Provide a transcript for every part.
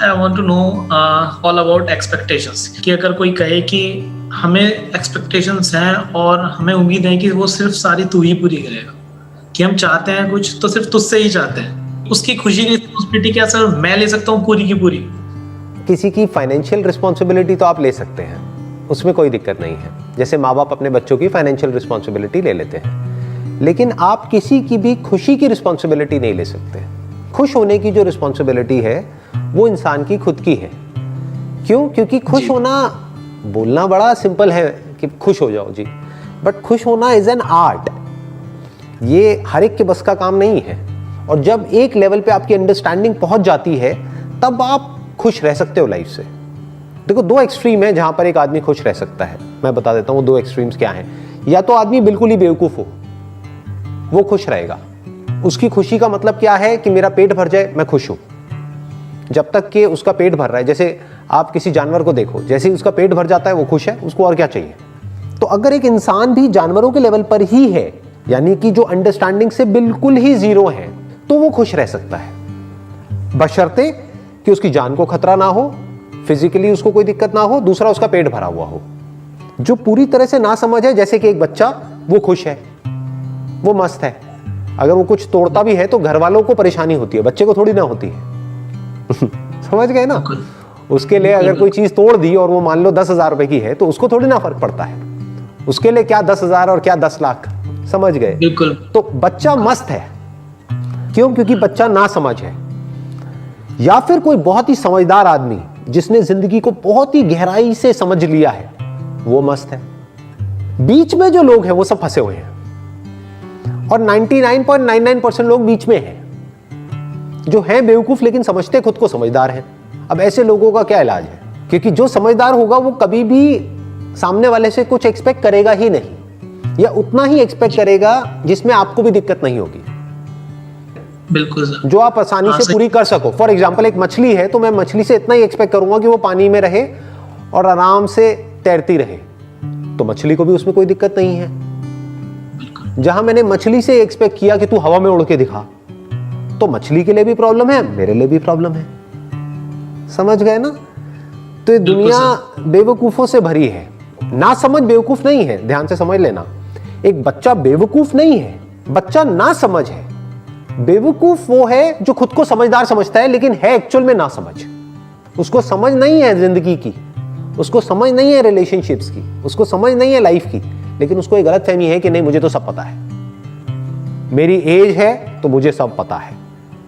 I want to know all about expectations, कि अगर कोई कहे कि हमें एक्सपेक्टेशंस हैं और हमें उम्मीद है कि वो सिर्फ सारी तू ही पूरी करेगा, कि हम चाहते हैं कुछ तो सिर्फ तुझसे ही चाहते हैं, उसकी खुशी की रिस्पॉन्सिबिलिटी क्या सर मैं ले सकता हूँ पूरी की पूरी? किसी की फाइनेंशियल रिस्पॉन्सिबिलिटी तो आप ले सकते हैं, उसमें कोई दिक्कत नहीं है। जैसे माँ बाप अपने बच्चों की फाइनेंशियल रिस्पॉन्सिबिलिटी ले लेते हैं, लेकिन आप किसी की भी खुशी की रिस्पॉन्सिबिलिटी नहीं ले सकते। खुश होने की जो रिस्पॉन्सिबिलिटी है वो इंसान की खुद की है। क्यों? क्योंकि खुश होना, बोलना बड़ा सिंपल है कि खुश हो जाओ जी, बट खुश होना इज एन आर्ट। ये हर एक के बस का काम नहीं है। और जब एक लेवल पे आपकी अंडरस्टैंडिंग पहुंच जाती है तब आप खुश रह सकते हो लाइफ से। देखो, दो एक्सट्रीम है जहां पर एक आदमी खुश रह सकता है। मैं बता देता हूं वो दो एक्सट्रीम्स क्या हैं। या तो आदमी बिल्कुल ही बेवकूफ हो, वो खुश रहेगा। उसकी खुशी का मतलब क्या है कि मेरा पेट भर जाए, मैं खुश हूं। जब तक कि उसका पेट भर रहा है, जैसे आप किसी जानवर को देखो, जैसे ही उसका पेट भर जाता है वो खुश है, उसको और क्या चाहिए। तो अगर एक इंसान भी जानवरों के लेवल पर ही है, यानी कि जो अंडरस्टैंडिंग से बिल्कुल ही जीरो है, तो वो खुश रह सकता है, बशर्ते कि उसकी जान को खतरा ना हो, फिजिकली उसको कोई दिक्कत ना हो, दूसरा उसका पेट भरा हुआ हो। जो पूरी तरह से ना समझ है, जैसे कि एक बच्चा, वो खुश है, वो मस्त है। अगर वो कुछ तोड़ता भी है तो घर वालों को परेशानी होती है, बच्चे को थोड़ी ना होती है। समझ गए ना? उसके लिए अगर कोई चीज तोड़ दी और वो मान लो 10,000 रुपए की है तो उसको थोड़ी ना फर्क पड़ता है। उसके लिए क्या 10,000 और क्या 10 लाख, समझ गए? बिल्कुल। तो बच्चा मस्त है। क्यों? क्योंकि बच्चा ना समझ है। या फिर कोई बहुत ही समझदार आदमी जिसने जिंदगी को बहुत ही गहराई से समझ लिया है, वो मस्त है। बीच में जो लोग हैं वो सब फंसे हुए हैं, और 99.99% लोग बीच में हैं, जो हैं बेवकूफ लेकिन समझते खुद को समझदार हैं। अब ऐसे लोगों का क्या इलाज है? क्योंकि जो समझदार होगा वो कभी भी सामने वाले से कुछ एक्सपेक्ट करेगा ही नहीं, या उतना ही एक्सपेक्ट करेगा जिसमें आपको भी दिक्कत नहीं होगी। बिल्कुल सर। जो आप आसानी से पूरी कर सको। फॉर एग्जाम्पल, एक मछली है तो मैं मछली से इतना ही एक्सपेक्ट करूंगा कि वो पानी में रहे और आराम से तैरती रहे, तो मछली को भी उसमें कोई दिक्कत नहीं है। जहां मैंने मछली से एक्सपेक्ट किया कि तू हवा में उड़ के दिखा, तो मछली के लिए भी प्रॉब्लम है, मेरे लिए भी प्रॉब्लम है। समझ गए ना? तो ये दुनिया बेवकूफों से भरी है। ना समझ बेवकूफ नहीं है, ध्यान से समझ लेना। एक बच्चा बेवकूफ नहीं है, बच्चा ना समझ है। बेवकूफ वो है जो खुद को समझदार समझता है लेकिन है एक्चुअल में ना समझ। उसको समझ नहीं है जिंदगी की, उसको समझ नहीं है रिलेशनशिप्स की, उसको समझ नहीं है लाइफ की, लेकिन उसको एक गलतफहमी है कि नहीं, मुझे तो सब पता है, मेरी एज है तो मुझे सब पता है,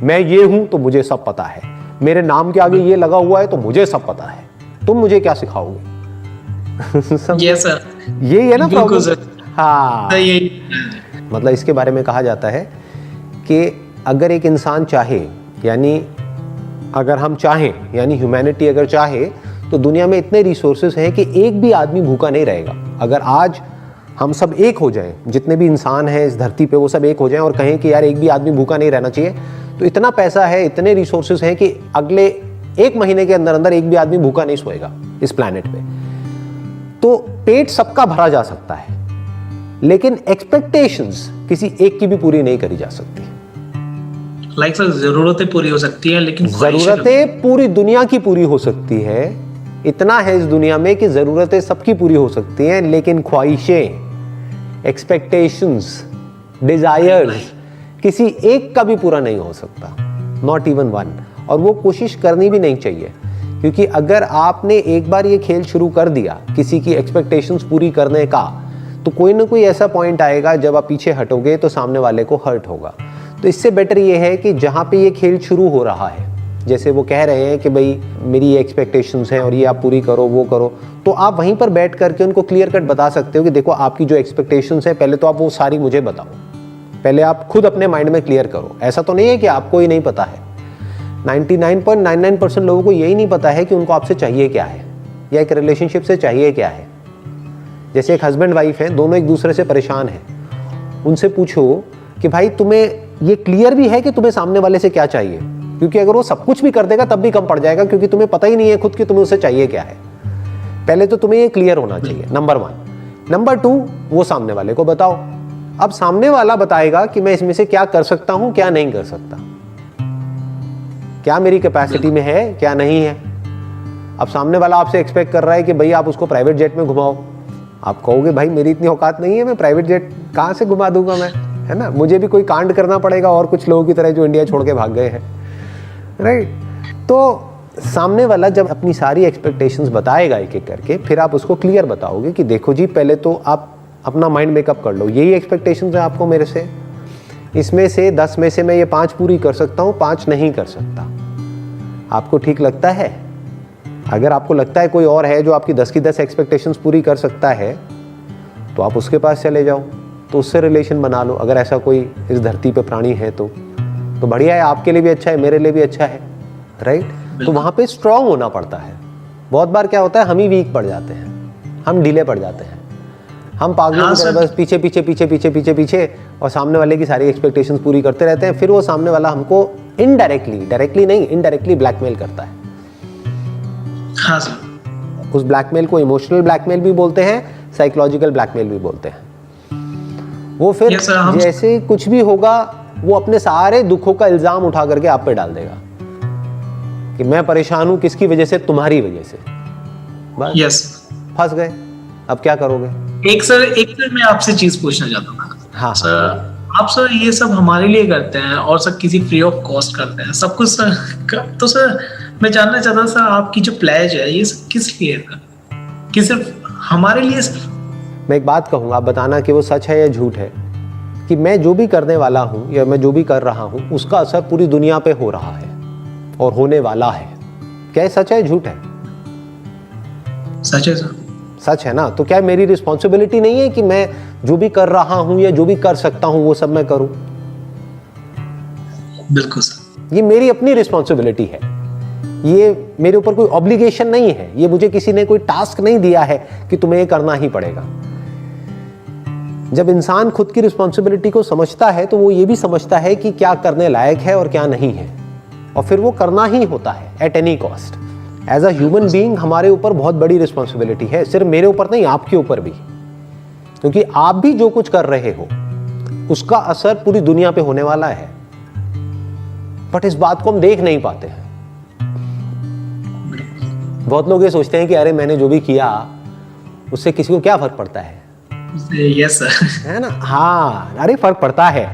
मैं ये हूं तो मुझे सब पता है, मेरे नाम के आगे ये लगा हुआ है तो मुझे सब पता है, तुम मुझे क्या सिखाओगे? यस सर, ये है ना बिल्कुल प्रॉब्लम। सर। हाँ, यही मतलब इसके बारे में कहा जाता है कि अगर एक इंसान चाहे, यानी अगर हम चाहें, यानी ह्यूमैनिटी अगर चाहे, तो दुनिया में इतने रिसोर्सेज हैं कि एक भी आदमी भूखा नहीं रहेगा। अगर आज हम सब एक हो जाएं, जितने भी इंसान हैं इस धरती पे वो सब एक हो जाएं और कहें कि यार एक भी आदमी भूखा नहीं रहना चाहिए, तो इतना पैसा है, इतने रिसोर्सेज हैं कि अगले 1 महीने के अंदर अंदर एक भी आदमी भूखा नहीं सोएगा इस प्लैनेट पे। तो पेट सबका भरा जा सकता है, लेकिन एक्सपेक्टेशंस किसी एक की भी पूरी नहीं करी जा सकती। लाइक सर, जरूरतें पूरी हो सकती है लेकिन जरूरतें पूरी दुनिया की पूरी हो सकती है। इतना है इस दुनिया में कि जरूरतें सबकी पूरी हो सकती हैं, लेकिन ख्वाहिशें, एक्सपेक्टेशंस, डिजायर्स किसी एक का भी पूरा नहीं हो सकता, नॉट इवन वन। और वो कोशिश करनी भी नहीं चाहिए, क्योंकि अगर आपने एक बार ये खेल शुरू कर दिया किसी की एक्सपेक्टेशंस पूरी करने का, तो कोई ना कोई ऐसा पॉइंट आएगा जब आप पीछे हटोगे तो सामने वाले को हर्ट होगा। तो इससे बेटर ये है कि जहाँ पे ये खेल शुरू हो रहा है, जैसे वो कह रहे हैं कि भाई मेरी ये एक्सपेक्टेशंस हैं और ये आप पूरी करो, वो करो, तो आप वहीं पर बैठ करके उनको क्लियर कट बता सकते हो कि देखो आपकी जो एक्सपेक्टेशंस है, पहले तो आप वो सारी मुझे बताओ, पहले आप खुद अपने माइंड में क्लियर करो। ऐसा तो नहीं है कि आपको ही नहीं पता है, 99.99% लोगों को यही नहीं पता है कि उनको आपसे चाहिए क्या है, या एक रिलेशनशिप से चाहिए क्या है। जैसे एक हस्बैंड वाइफ है, दोनों एक दूसरे से परेशान हैं, उनसे पूछो कि भाई तुम्हें ये क्लियर भी है कि तुम्हें सामने वाले से क्या चाहिए, क्योंकि अगर वो सब कुछ भी कर देगा तब भी कम पड़ जाएगा, क्योंकि तुम्हें पता ही नहीं है खुद कि तुम्हें उससे चाहिए क्या है। पहले तो तुम्हें ये क्लियर होना चाहिए, नंबर 1। नंबर 2, वो सामने वाले को बताओ। अब सामने वाला बताएगा कि मैं इसमें से क्या कर सकता हूं, क्या नहीं कर सकता। क्या मेरी कैपेसिटी में है, क्या नहीं है। अब सामने वाला आपसे एक्सपेक्ट कर रहा है कि भाई आप उसको प्राइवेट जेट में घुमाओ, आप कहोगे भाई मेरी इतनी औकात नहीं है, मैं प्राइवेट जेट कहाँ से घुमा दूंगा मैं, है ना, मुझे भी कोई कांड करना पड़ेगा और कुछ लोगों की तरह जो इंडिया छोड़ के भाग गए हैं, राइट। तो सामने वाला जब अपनी सारी एक्सपेक्टेशंस बताएगा एक एक करके, फिर आप उसको क्लियर बताओगे कि देखो जी पहले तो आप अपना माइंड मेकअप कर लो, यही एक्सपेक्टेशंस है आपको मेरे से, इसमें से 10 में से मैं ये 5 पूरी कर सकता हूँ, 5 नहीं कर सकता। आपको ठीक लगता है? अगर आपको लगता है कोई और है जो आपकी 10 की 10 एक्सपेक्टेशंस पूरी कर सकता है, तो आप उसके पास चले जाओ, तो उससे रिलेशन बना लो। अगर ऐसा कोई इस धरती पे प्राणी है तो बढ़िया है, आपके लिए भी अच्छा है, मेरे लिए भी अच्छा है, राइट। तो वहाँ पे स्ट्रांग होना पड़ता है। बहुत बार क्या होता है, हम ही वीक पड़ जाते हैं, हम ढीले पड़ जाते हैं, हम पागलों की तरह बस पीछे पीछे पीछे पीछे पीछे पीछे और सामने वाले की सारी एक्सपेक्टेशंस पूरी करते रहते हैं। फिर वो सामने वाला हमको इनडायरेक्टली, डायरेक्टली नहीं, इनडायरेक्टली ब्लैकमेल करता है। हाँ सर। उस ब्लैकमेल को इमोशनल ब्लैकमेल भी बोलते हैं, साइकोलॉजिकल ब्लैकमेल भी बोलते हैं। वो फिर जैसे कुछ भी होगा वो अपने सारे दुखों का इल्जाम उठा करके आप पे डाल देगा कि मैं परेशान हूं किसकी वजह से, तुम्हारी वजह से। बस यस, फंस गए। अब क्या करोगे? एक सर मैं आपसे चीज पूछना चाहता हूँ। हाँ सर, आप सर ये सब हमारे लिए करते हैं और सर किसी फ्री ऑफ कॉस्ट करते हैं सब कुछ सर। तो सर मैं जानना चाहता हूँ सर, आपकी जो प्लेज है ये सब किस लिए है? कि सिर्फ हमारे लिए? मैं एक बात कहूँगा, आप बताना कि वो सच है या झूठ है, कि मैं जो भी करने वाला हूँ या मैं जो भी कर रहा हूँ उसका असर पूरी दुनिया पे हो रहा है और होने वाला है। क्या ये सच है, झूठ है? सच है सर। सच है ना। तो क्या मेरी रिस्पॉन्सिबिलिटी नहीं है कि मैं जो भी कर रहा हूं या जो भी कर सकता हूं वो सब मैं करूं? बिल्कुल सर। ये मेरी अपनी रिस्पॉन्सिबिलिटी है, ये मेरे ऊपर कोई ऑब्लिगेशन नहीं है, ये मुझे किसी ने कोई टास्क नहीं दिया है कि तुम्हें ये करना ही पड़ेगा। जब इंसान खुद की रिस्पॉन्सिबिलिटी को समझता है तो वो ये भी समझता है कि क्या करने लायक है और क्या नहीं है, और फिर वो करना ही होता है at any cost. As a human being हमारे ऊपर बहुत बड़ी रिस्पॉन्सिबिलिटी है, सिर्फ मेरे ऊपर नहीं, आपके ऊपर भी, क्योंकि आप भी जो कुछ कर रहे हो उसका असर पूरी दुनिया पे होने वाला है। बट इस बात को हम देख नहीं पाते हैं। बहुत लोग ये सोचते हैं कि अरे मैंने जो भी किया उससे किसी को क्या फर्क पड़ता है। यस सर, है ना। हाँ, अरे फर्क पड़ता है।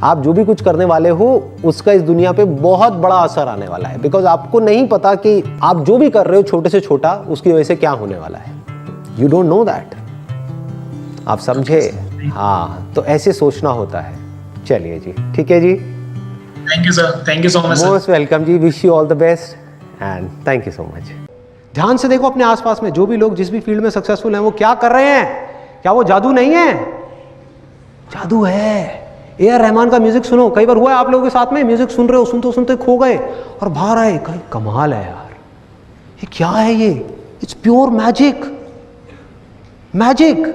आप जो भी कुछ करने वाले हो उसका इस दुनिया पे बहुत बड़ा असर आने वाला है, बिकॉज आपको नहीं पता कि आप जो भी कर रहे हो छोटे से छोटा उसकी वजह से क्या होने वाला है। You don't know that. आप समझे? हाँ, तो ऐसे सोचना होता है। चलिए जी, ठीक है ji, thank you sir, thank you so much. Most welcome ji, wish you all the best and thank you so much. ध्यान से देखो अपने आसपास में जो भी लोग जिस भी फील्ड में सक्सेसफुल हैं वो क्या कर रहे हैं। क्या वो जादू नहीं है? जादू है। ए.आर. रहमान का म्यूजिक सुनो। कई बार हुआ है आप लोगों के साथ में, म्यूजिक सुन रहे हो, सुनते सुनते खो गए और बाहर आए, कहीं कमाल है यार, ये क्या है ये, इट्स प्योर मैजिक। मैजिक।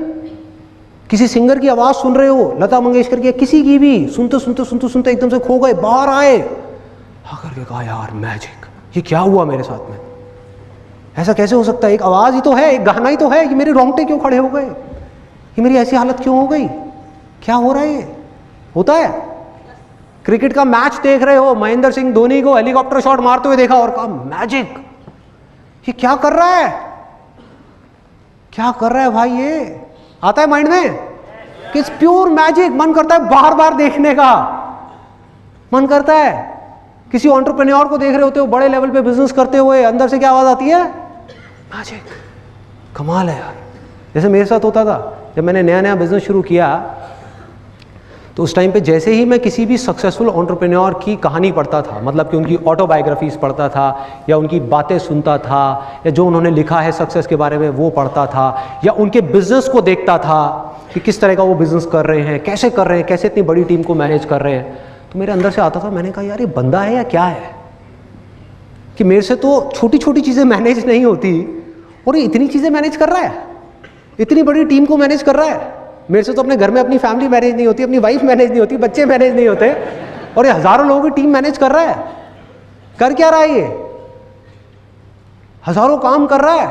किसी सिंगर की आवाज सुन रहे हो, लता मंगेशकर की, किसी की भी, सुनते सुनते सुनते सुनते एकदम से खो गए, बाहर आए, आकर के कहा यार मैजिक, ये क्या हुआ मेरे साथ में, ऐसा कैसे हो सकता है? एक आवाज ही तो है, एक गाना ही तो है, ये मेरे रोंगटे क्यों खड़े हो गए, ये मेरी ऐसी हालत क्यों हो गई, क्या हो रहा है? ये होता है। क्रिकेट का मैच देख रहे हो, महेंद्र सिंह धोनी को हेलीकॉप्टर शॉट मारते हुए देखा और कहा मैजिक, ये क्या कर रहा है, क्या कर रहा है भाई, ये आता है माइंड में कि इट्स प्योर मैजिक। मन करता है बार बार देखने का, मन करता है। किसी एंटरप्रेन्योर को देख रहे होते हो बड़े लेवल पे बिजनेस करते हुए, अंदर से क्या आवाज आती है? मैजिक। कमाल है यार। जैसे मेरे साथ होता था जब मैंने नया नया बिजनेस शुरू किया, तो उस टाइम पे जैसे ही मैं किसी भी सक्सेसफुल एंटरप्रेन्योर की कहानी पढ़ता था, मतलब कि उनकी ऑटोबायोग्राफीज पढ़ता था या उनकी बातें सुनता था या जो उन्होंने लिखा है सक्सेस के बारे में वो पढ़ता था या उनके बिजनेस को देखता था कि किस तरह का वो बिजनेस कर रहे हैं, कैसे कर रहे हैं, कैसे इतनी बड़ी टीम को मैनेज कर रहे हैं, तो मेरे अंदर से आता था, मैंने कहा यार ये बंदा है या क्या है कि मेरे से तो छोटी छोटी चीज़ें मैनेज नहीं होती और ये इतनी चीज़ें मैनेज कर रहा है, इतनी बड़ी टीम को मैनेज कर रहा है। मेरे से तो अपने घर में अपनी फैमिली मैनेज नहीं होती, अपनी वाइफ मैनेज नहीं होती, बच्चे मैनेज नहीं होते, और ये हजारों लोगों की टीम मैनेज कर रहा है। कर क्या रहा है ये? हजारों काम कर रहा है,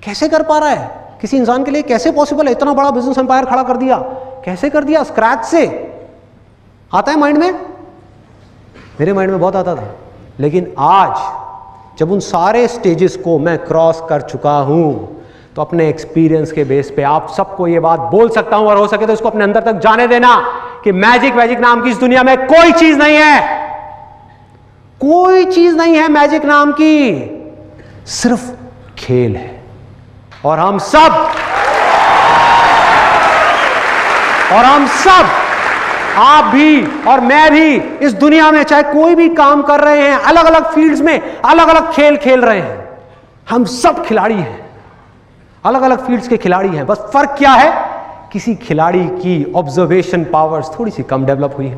कैसे कर पा रहा है? किसी इंसान के लिए कैसे पॉसिबल है? इतना बड़ा बिजनेस एम्पायर खड़ा कर दिया, कैसे कर दिया? स्क्रैच से। आता है माइंड में? मेरे माइंड में बहुत आता था। लेकिन आज जब उन सारे स्टेजेस को मैं क्रॉस कर चुका हूं, तो अपने एक्सपीरियंस के बेस पे आप सबको ये बात बोल सकता हूं, और हो सके तो इसको अपने अंदर तक जाने देना कि मैजिक नाम की इस दुनिया में कोई चीज नहीं है, कोई चीज नहीं है मैजिक नाम की, सिर्फ खेल है। और हम सब आप भी और मैं भी इस दुनिया में चाहे कोई भी काम कर रहे हैं, अलग अलग फील्ड्स में अलग अलग खेल खेल रहे हैं, हम सब खिलाड़ी हैं, अलग अलग फील्ड्स के खिलाड़ी हैं। बस फर्क क्या है, किसी खिलाड़ी की ऑब्जर्वेशन पावर्स थोड़ी सी कम डेवलप हुई है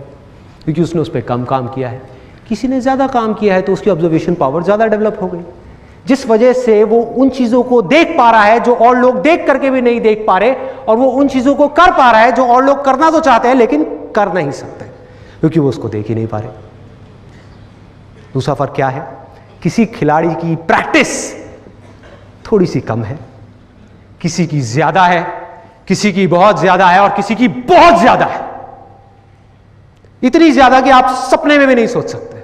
क्योंकि उसने उस पर कम काम किया है, किसी ने ज्यादा काम किया है तो उसकी ऑब्जर्वेशन पावर ज्यादा डेवलप हो गई, जिस वजह से वो उन चीजों को देख पा रहा है जो और लोग देख करके भी नहीं देख पा रहे, और वो उन चीजों को कर पा रहा है जो और लोग करना तो चाहते हैं लेकिन कर नहीं सकते क्योंकि वो उसको देख ही नहीं पा रहे। दूसरा फर्क क्या है, किसी खिलाड़ी की प्रैक्टिस थोड़ी सी कम है, किसी की ज्यादा है, किसी की बहुत ज्यादा है, और किसी की बहुत ज्यादा है, इतनी ज्यादा कि आप सपने में भी नहीं सोच सकते।